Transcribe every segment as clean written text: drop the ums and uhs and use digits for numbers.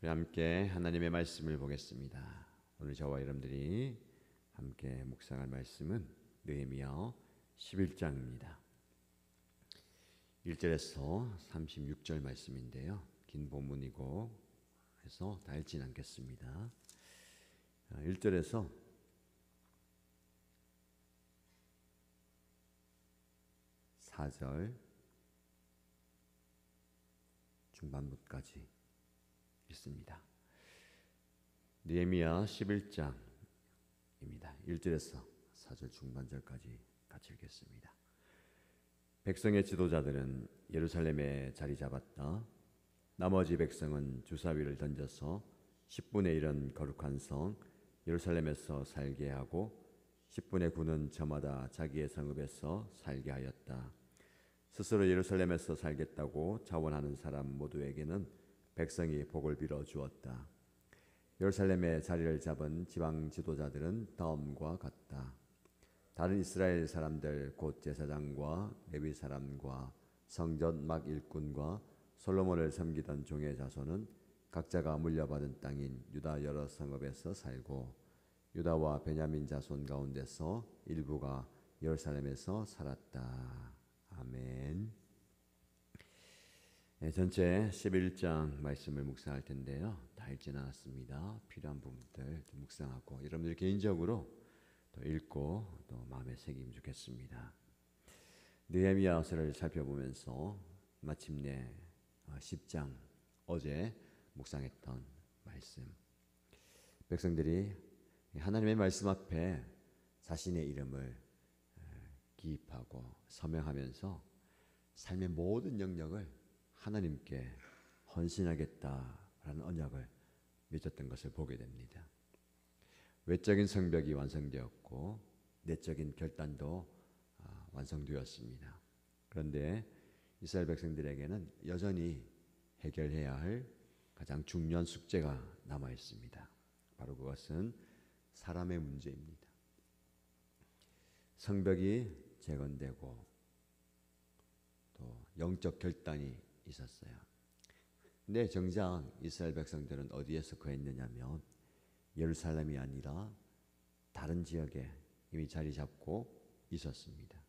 우리 함께 하나님의 말씀을 보겠습니다. 오늘 저와 여러분들이 함께 묵상할 말씀은 느헤미야 11장입니다. 1절에서 36절 말씀인데요. 긴 본문이고 해서 다 읽진 않겠습니다. 1절에서 4절 중반부까지 있습니다. 느헤미야 11장입니다. 1절에서 4절 중반절까지 같이 읽겠습니다. 백성의 지도자들은 예루살렘에 자리 잡았다. 나머지 백성은 주사위를 던져서 10분의 1은 거룩한 성 예루살렘에서 살게 하고 10분의 9는 저마다 자기의 성읍에서 살게 하였다. 스스로 예루살렘에서 살겠다고 자원하는 사람 모두에게는 백성이 복을 빌어 주었다. 예루살렘에 자리를 잡은 지방 지도자들은 다음과 같다. 다른 이스라엘 사람들 곧 제사장과 레위 사람과 성전 막 일꾼과 솔로몬을 섬기던 종의 자손은 각자가 물려받은 땅인 유다 여러 성읍에서 살고 유다와 베냐민 자손 가운데서 일부가 예루살렘에서 살았다. 아멘. 전체 11장 말씀을 묵상할 텐데요. 다 읽지는 않았습니다. 필요한 부분들 묵상하고 여러분들 개인적으로 또 읽고 또 마음에 새기면 좋겠습니다. 느헤미야서를 살펴보면서 마침내 10장 어제 묵상했던 말씀, 백성들이 하나님의 말씀 앞에 자신의 이름을 기입하고 서명하면서 삶의 모든 영역을 하나님께 헌신하겠다라는 언약을 맺었던 것을 보게 됩니다. 외적인 성벽이 완성되었고 내적인 결단도 완성되었습니다. 그런데 이스라엘 백성들에게는 여전히 해결해야 할 가장 중요한 숙제가 남아 있습니다. 바로 그것은 사람의 문제입니다. 성벽이 재건되고 또 영적 결단이 있었어요. 근데 정작 이스라엘 백성들은 어디에서 거했느냐면 예루살렘이 아니라 다른 지역에 이미 자리 잡고 있었습니다.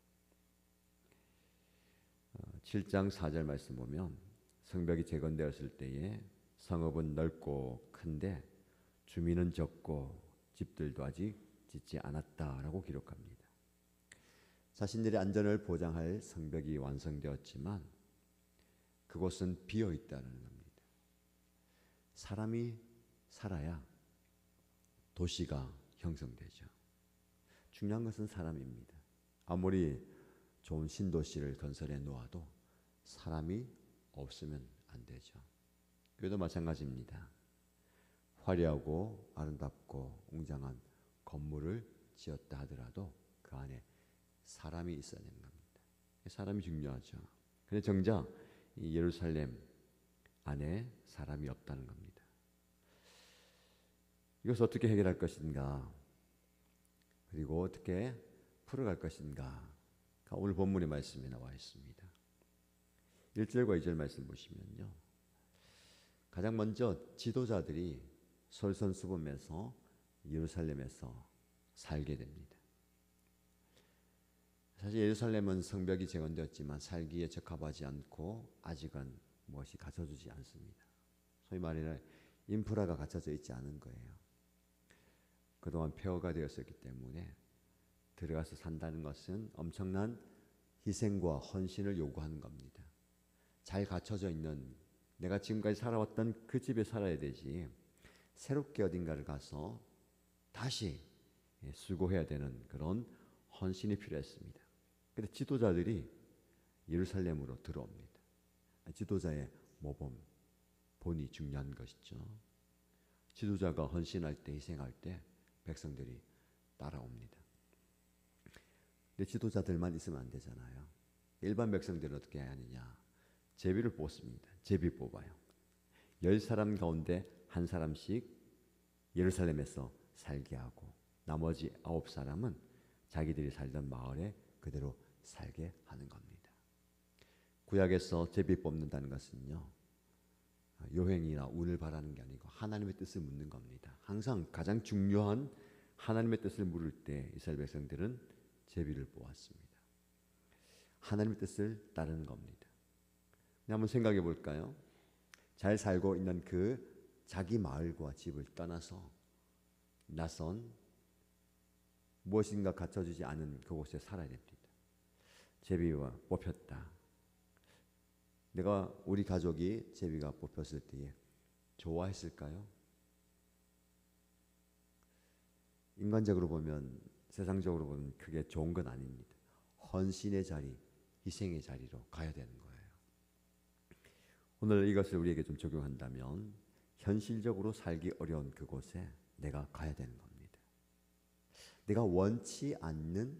7장 4절 말씀 보면 성벽이 재건되었을 때에 성읍은 넓고 큰데 주민은 적고 집들도 아직 짓지 않았다라고 기록합니다. 자신들의 안전을 보장할 성벽이 완성되었지만 그곳은 비어 있다는 겁니다. 사람이 살아야 도시가 형성되죠. 중요한 것은 사람입니다. 아무리 좋은 신도시를 건설해 놓아도 사람이 없으면 안 되죠. 교회도 마찬가지입니다. 화려하고 아름답고 웅장한 건물을 지었다 하더라도 그 안에 사람이 있어야 되는 겁니다. 사람이 중요하죠. 그런데 정작 이 예루살렘 안에 사람이 없다는 겁니다. 이것을 어떻게 해결할 것인가, 그리고 어떻게 풀어갈 것인가, 오늘 본문의 말씀에 나와 있습니다. 1절과 2절 말씀 보시면요, 가장 먼저 지도자들이 솔선수범해서 예루살렘에서 살게 됩니다. 사실 예루살렘은 성벽이 재건되었지만 살기에 적합하지 않고 아직은 무엇이 갖춰지지 않습니다. 소위 말하는 인프라가 갖춰져 있지 않은 거예요. 그동안 폐허가 되었었기 때문에 들어가서 산다는 것은 엄청난 희생과 헌신을 요구하는 겁니다. 잘 갖춰져 있는, 내가 지금까지 살아왔던 그 집에 살아야 되지 새롭게 어딘가를 가서 다시 수고해야 되는 그런 헌신이 필요했습니다. 그런데 지도자들이 예루살렘으로 들어옵니다. 지도자의 모범, 본이 중요한 것이죠. 지도자가 헌신할 때, 희생할 때 백성들이 따라옵니다. 근데 지도자들만 있으면 안 되잖아요. 일반 백성들은 어떻게 하느냐? 제비를 뽑습니다. 제비 뽑아요. 10사람 가운데 한 사람씩 예루살렘에서 살게 하고 나머지 9사람은 자기들이 살던 마을에 그대로 살게 하는 겁니다. 구약에서 제비 뽑는다는 것은요, 요행이나 운을 바라는 게 아니고 하나님의 뜻을 묻는 겁니다. 항상 가장 중요한 하나님의 뜻을 물을 때 이스라엘 백성들은 제비를 보았습니다. 하나님의 뜻을 따르는 겁니다. 한번 생각해 볼까요? 잘 살고 있는 그 자기 마을과 집을 떠나서 낯선 무엇인가 갖춰주지 않은 그곳에 살아야 됩니다. 제비가 뽑혔다. 내가 우리 가족이 제비가 뽑혔을 때에 좋아했을까요? 인간적으로 보면, 세상적으로 보면 그게 좋은 건 아닙니다. 헌신의 자리, 희생의 자리로 가야 되는 거예요. 오늘 이것을 우리에게 좀 적용한다면 현실적으로 살기 어려운 그곳에 내가 가야 되는 겁니다. 내가 원치 않는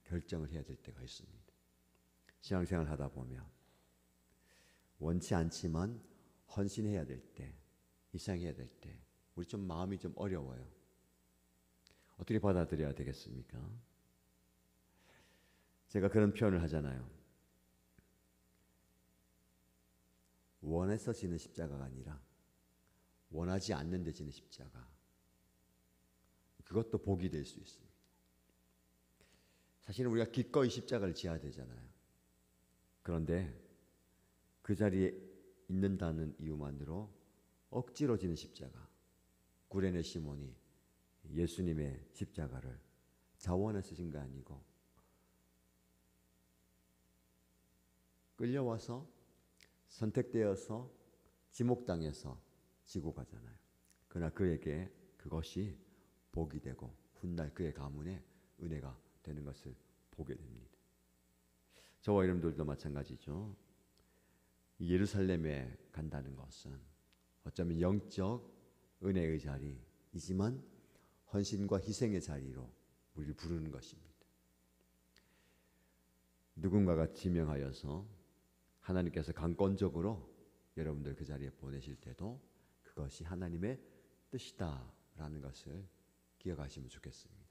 결정을 해야 될 때가 있습니다. 신앙생활 하다 보면 원치 않지만 헌신해야 될 때, 희생해야 될 때 우리 좀 마음이 좀 어려워요. 어떻게 받아들여야 되겠습니까? 제가 그런 표현을 하잖아요. 원해서 지는 십자가가 아니라 원하지 않는데 지는 십자가. 그것도 복이 될 수 있습니다. 사실은 우리가 기꺼이 십자가를 지어야 되잖아요. 그런데 그 자리에 있는다는 이유만으로 억지로 지는 십자가. 구레네 시몬이 예수님의 십자가를 자원해서 진 거 아니고 끌려와서 선택되어서 지목당해서 지고 가잖아요. 그러나 그에게 그것이 복이 되고 훗날 그의 가문에 은혜가 되는 것을 보게 됩니다. 저와 여러분들도 마찬가지죠. 예루살렘에 간다는 것은 어쩌면 영적 은혜의 자리이지만 헌신과 희생의 자리로 우리를 부르는 것입니다. 누군가가 지명하여서 하나님께서 강권적으로 여러분들 그 자리에 보내실 때도 그것이 하나님의 뜻이다라는 것을 기억하시면 좋겠습니다.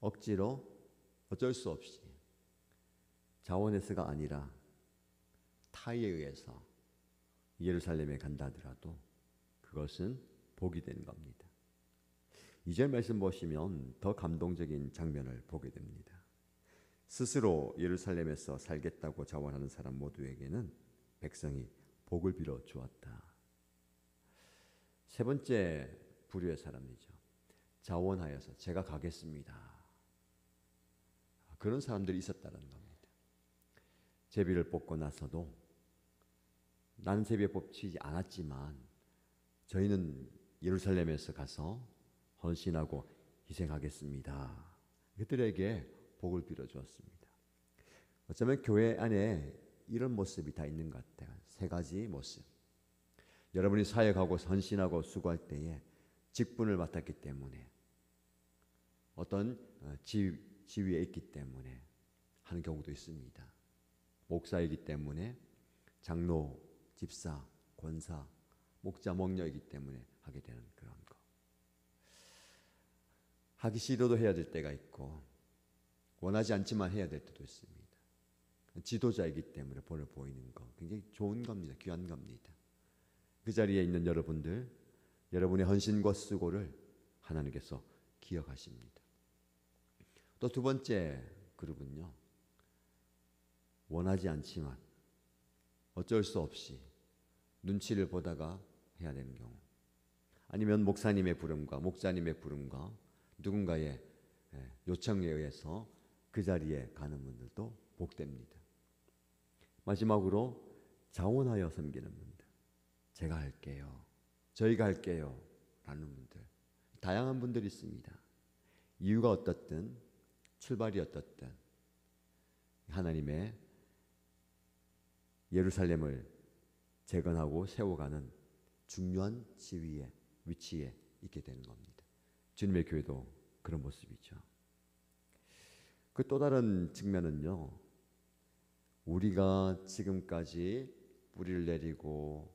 억지로 어쩔 수 없이 자원에서가 아니라 타에 의해서 예루살렘에 간다 하더라도 그것은 복이 되는 겁니다. 2절 말씀 보시면 더 감동적인 장면을 보게 됩니다. 스스로 예루살렘에서 살겠다고 자원하는 사람 모두에게는 백성이 복을 빌어 주었다. 세 번째 부류의 사람이죠. 자원하여서 제가 가겠습니다. 그런 사람들이 있었다는 겁니다. 제비를 뽑고 나서도 나는 제비에 뽑히지 않았지만 저희는 예루살렘에서 가서 헌신하고 희생하겠습니다. 그들에게 복을 빌어 주었습니다. 어쩌면 교회 안에 이런 모습이 다 있는 것 같아요. 세 가지 모습. 여러분이 사역하고 헌신하고 수고할 때에 직분을 맡았기 때문에 어떤 지위에 있기 때문에 하는 경우도 있습니다. 목사이기 때문에 장로, 집사, 권사, 목자, 목녀이기 때문에 하게 되는 그런 거. 하기 싫어도 해야 될 때가 있고 원하지 않지만 해야 될 때도 있습니다. 지도자이기 때문에 본을 보이는 거 굉장히 좋은 겁니다. 귀한 겁니다. 그 자리에 있는 여러분들, 여러분의 헌신과 수고를 하나님께서 기억하십니다. 또 두 번째 그룹은요. 원하지 않지만 어쩔 수 없이 눈치를 보다가 해야 되는 경우, 아니면 목사님의 부름과 목자님의 부름과 누군가의 요청에 의해서 그 자리에 가는 분들도 복됩니다. 마지막으로 자원하여 섬기는 분들, 제가 할게요, 저희가 할게요 라는 분들, 다양한 분들이 있습니다. 이유가 어떻든 출발이 어떻든 하나님의 예루살렘을 재건하고 세워가는 중요한 지위에, 위치에 있게 되는 겁니다. 주님의 교회도 그런 모습이죠. 그 또 다른 측면은요, 우리가 지금까지 뿌리를 내리고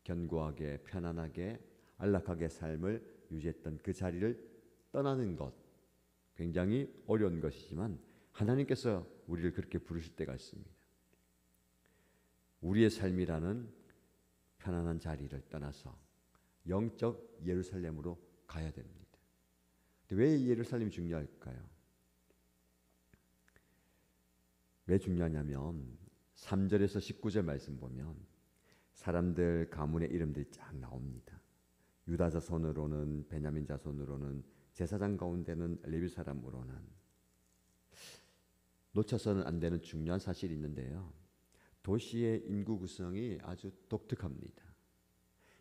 견고하게 편안하게 안락하게 삶을 유지했던 그 자리를 떠나는 것, 굉장히 어려운 것이지만 하나님께서 우리를 그렇게 부르실 때가 있습니다. 우리의 삶이라는 편안한 자리를 떠나서 영적 예루살렘으로 가야 됩니다. 왜 예루살렘이 중요할까요? 왜 중요하냐면 3절에서 19절 말씀 보면 사람들 가문의 이름들이 쫙 나옵니다. 유다 자손으로는, 베냐민 자손으로는, 제사장 가운데는 레위 사람으로는 놓쳐서는 안 되는 중요한 사실이 있는데요. 도시의 인구 구성이 아주 독특합니다.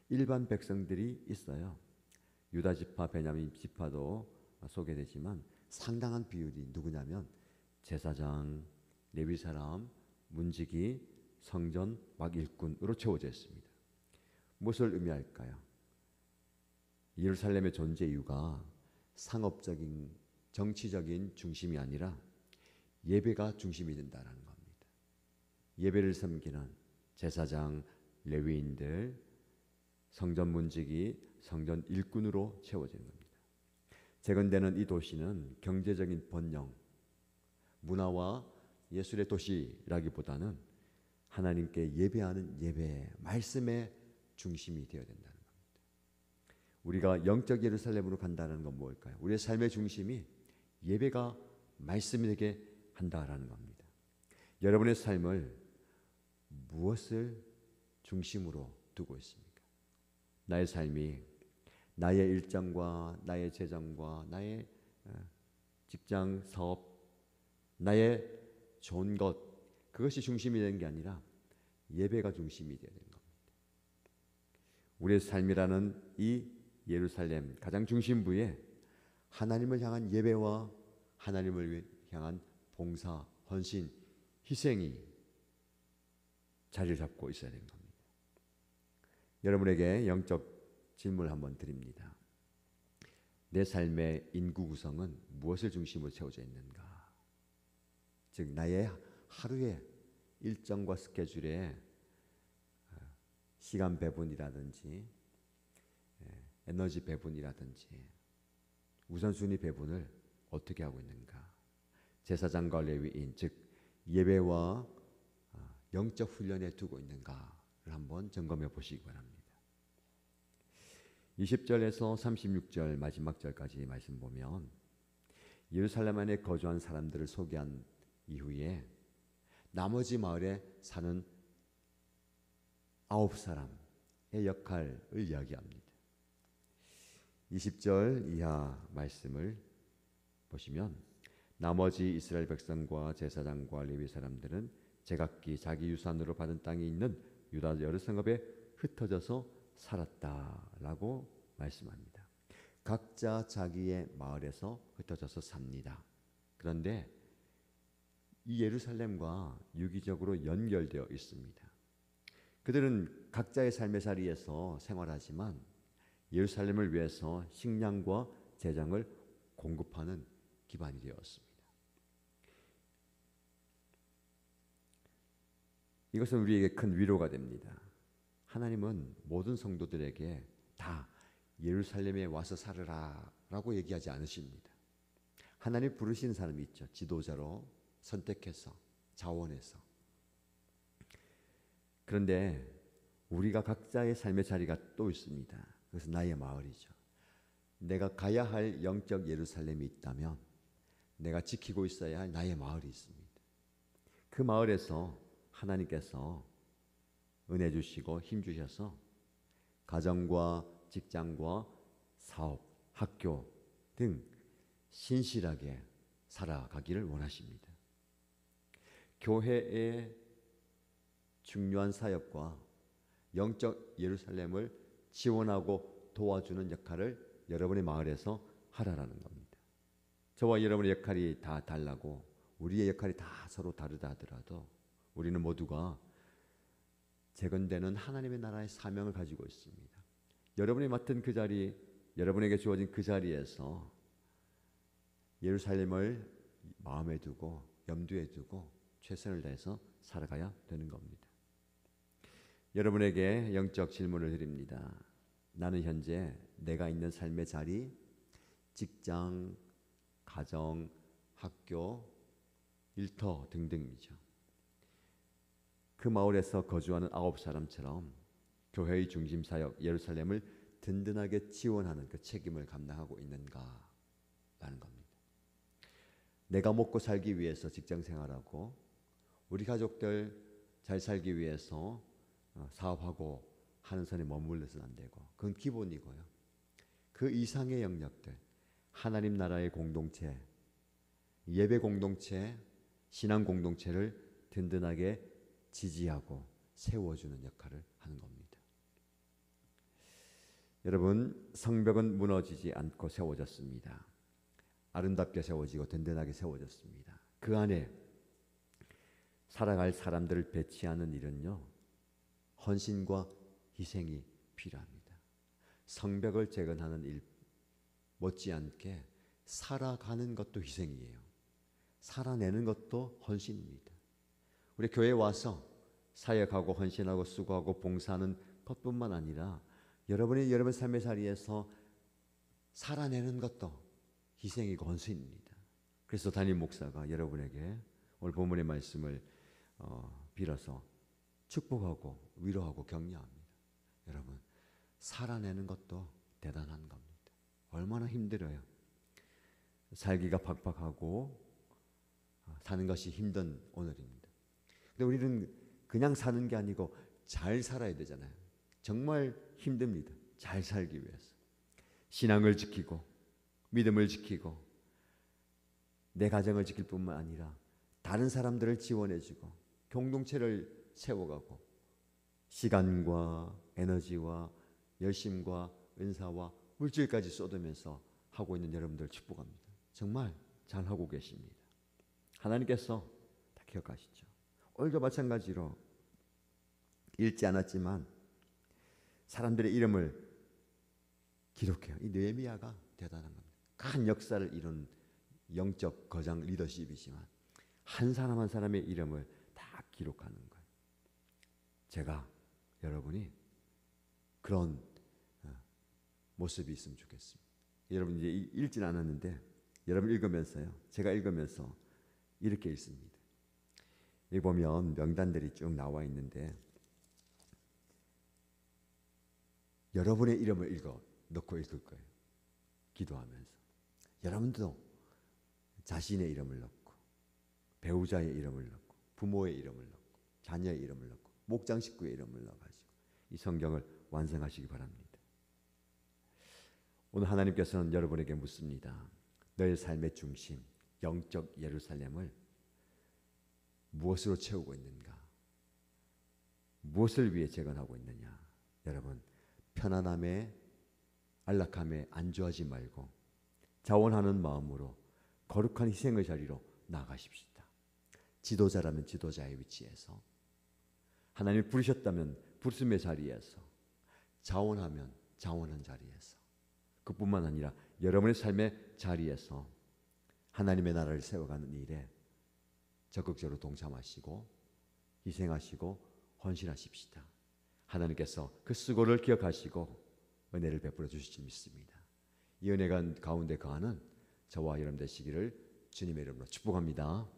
일반 백성들이 있어요. 유다 지파, 베냐민 지파도 소개되지만 상당한 비율이 누구냐면 제사장, 레위 사람, 문지기, 성전 막 일꾼으로 채워져 있습니다. 무엇을 의미할까요? 예루살렘의 존재 이유가 상업적인 정치적인 중심이 아니라 예배가 중심이 된다는 겁니다. 예배를 섬기는 제사장, 레위인들, 성전 문지기, 성전 일꾼으로 채워지는 겁니다. 재건되는 이 도시는 경제적인 번영, 문화와 예술의 도시라기보다는 하나님께 예배하는 예배, 말씀의 중심이 되어야 된다는 겁니다. 우리가 영적 예루살렘으로 간다는 건 뭘까요? 우리의 삶의 중심이 예배가 말씀이 되게 한다라는 겁니다. 여러분의 삶을 무엇을 중심으로 두고 있습니까? 나의 삶이 나의 일정과 나의 재정과 나의 직장, 사업, 나의 좋은 것, 그것이 중심이 되는 게 아니라 예배가 중심이 되는 겁니다. 우리의 삶이라는 이 예루살렘 가장 중심부에 하나님을 향한 예배와 하나님을 향한 봉사, 헌신, 희생이 자리를 잡고 있어야 되는 겁니다. 여러분에게 영적 질문을 한번 드립니다. 내 삶의 인구 구성은 무엇을 중심으로 채워져 있는가? 즉 나의 하루의 일정과 스케줄에 시간 배분이라든지 에너지 배분이라든지 우선순위 배분을 어떻게 하고 있는가? 제사장과 레위인 즉 예배와 영적 훈련에 두고 있는가를 한번 점검해 보시기 바랍니다. 20절에서 36절 마지막 절까지 말씀 보면 예루살렘 안에 거주한 사람들을 소개한 이후에 나머지 마을에 사는 9사람의 역할을 이야기합니다. 20절 이하 말씀을 보시면 나머지 이스라엘 백성과 제사장과 레위 사람들은 제각기 자기 유산으로 받은 땅이 있는 유다 여러 성읍에 흩어져서 살았다라고 말씀합니다. 각자 자기의 마을에서 흩어져서 삽니다. 그런데 이 예루살렘과 유기적으로 연결되어 있습니다. 그들은 각자의 삶의 자리에서 생활하지만 예루살렘을 위해서 식량과 재정을 공급하는 기반이 되었습니다. 이것은 우리에게 큰 위로가 됩니다. 하나님은 모든 성도들에게 다 예루살렘에 와서 살으라 라고 얘기하지 않으십니다. 하나님 부르시는 사람이 있죠. 지도자로 선택해서 자원해서. 그런데 우리가 각자의 삶의 자리가 또 있습니다. 그것은 나의 마을이죠. 내가 가야 할 영적 예루살렘이 있다면 내가 지키고 있어야 할 나의 마을이 있습니다. 그 마을에서 하나님께서 은혜 주시고 힘 주셔서 가정과 직장과 사업, 학교 등 신실하게 살아가기를 원하십니다. 교회의 중요한 사역과 영적 예루살렘을 지원하고 도와주는 역할을 여러분의 마을에서 하라라는 겁니다. 저와 여러분의 역할이 다 달라고 우리의 역할이 다 서로 다르다 하더라도 우리는 모두가 재건되는 하나님의 나라의 사명을 가지고 있습니다. 여러분이 맡은 그 자리, 여러분에게 주어진 그 자리에서 예루살렘을 마음에 두고 염두에 두고 최선을 다해서 살아가야 되는 겁니다. 여러분에게 영적 질문을 드립니다. 나는 현재 내가 있는 삶의 자리, 직장, 가정, 학교, 일터 등등이죠. 그 마을에서 거주하는 9사람처럼 교회의 중심 사역 예루살렘을 든든하게 지원하는 그 책임을 감당하고 있는가라는 겁니다. 내가 먹고 살기 위해서 직장 생활하고 우리 가족들 잘 살기 위해서 사업하고 하는 선에 머물러서는 안 되고, 그건 기본이고요. 그 이상의 영역들, 하나님 나라의 공동체, 예배 공동체, 신앙 공동체를 든든하게 지지하고 세워주는 역할을 하는 겁니다. 여러분, 성벽은 무너지지 않고 세워졌습니다. 아름답게 세워지고 든든하게 세워졌습니다. 그 안에 살아갈 사람들을 배치하는 일은요, 헌신과 희생이 필요합니다. 성벽을 재건하는 일 못지않게 살아가는 것도 희생이에요. 살아내는 것도 헌신입니다. 우리 교회에 와서 사역하고 헌신하고 수고하고 봉사하는 것뿐만 아니라 여러분이 여러분 삶의 자리에서 살아내는 것도 희생이고 헌신입니다. 그래서 담임 목사가 여러분에게 오늘 본문의 말씀을 빌어서 축복하고 위로하고 격려합니다. 여러분, 살아내는 것도 대단한 겁니다. 얼마나 힘들어요. 살기가 팍팍하고 사는 것이 힘든 오늘입니다. 근데 우리는 그냥 사는 게 아니고 잘 살아야 되잖아요. 정말 힘듭니다. 잘 살기 위해서. 신앙을 지키고 믿음을 지키고 내 가정을 지킬 뿐만 아니라 다른 사람들을 지원해주고 공동체를 세워가고 시간과 에너지와 열심과 은사와 물질까지 쏟으면서 하고 있는 여러분들 축복합니다. 정말 잘하고 계십니다. 하나님께서 다 기억하시죠. 오늘도 마찬가지로 읽지 않았지만 사람들의 이름을 기록해요. 이 느헤미야가 대단한 겁니다. 큰 역사를 이룬 영적 거장 리더십이지만 한 사람 한 사람의 이름을 다 기록하는 거예요. 제가 여러분이 그런 모습이 있으면 좋겠습니다. 여러분 이제 읽지는 않았는데 여러분 읽으면서요. 제가 읽으면서 이렇게 읽습니다. 여기 보면 명단들이 쭉 나와 있는데 여러분의 이름을 넣고 읽을 거예요. 기도하면서. 여러분도 자신의 이름을 넣고 배우자의 이름을 넣고 부모의 이름을 넣고 자녀의 이름을 넣고 목장 식구의 이름을 넣어가지고 이 성경을 완성하시기 바랍니다. 오늘 하나님께서는 여러분에게 묻습니다. 너의 삶의 중심, 영적 예루살렘을 무엇으로 채우고 있는가? 무엇을 위해 재건하고 있느냐? 여러분, 편안함에 안락함에 안주하지 말고 자원하는 마음으로 거룩한 희생의 자리로 나가십시다. 지도자라면 지도자의 위치에서, 하나님이 부르셨다면 부르심의 자리에서, 자원하면 자원한 자리에서, 그뿐만 아니라 여러분의 삶의 자리에서 하나님의 나라를 세워가는 일에 적극적으로 동참하시고 희생하시고 헌신하십시다. 하나님께서 그 수고를 기억하시고 은혜를 베풀어 주실 줄 믿습니다. 이 은혜가 가운데 거하는 저와 여러분 되시기를 주님의 이름으로 축복합니다.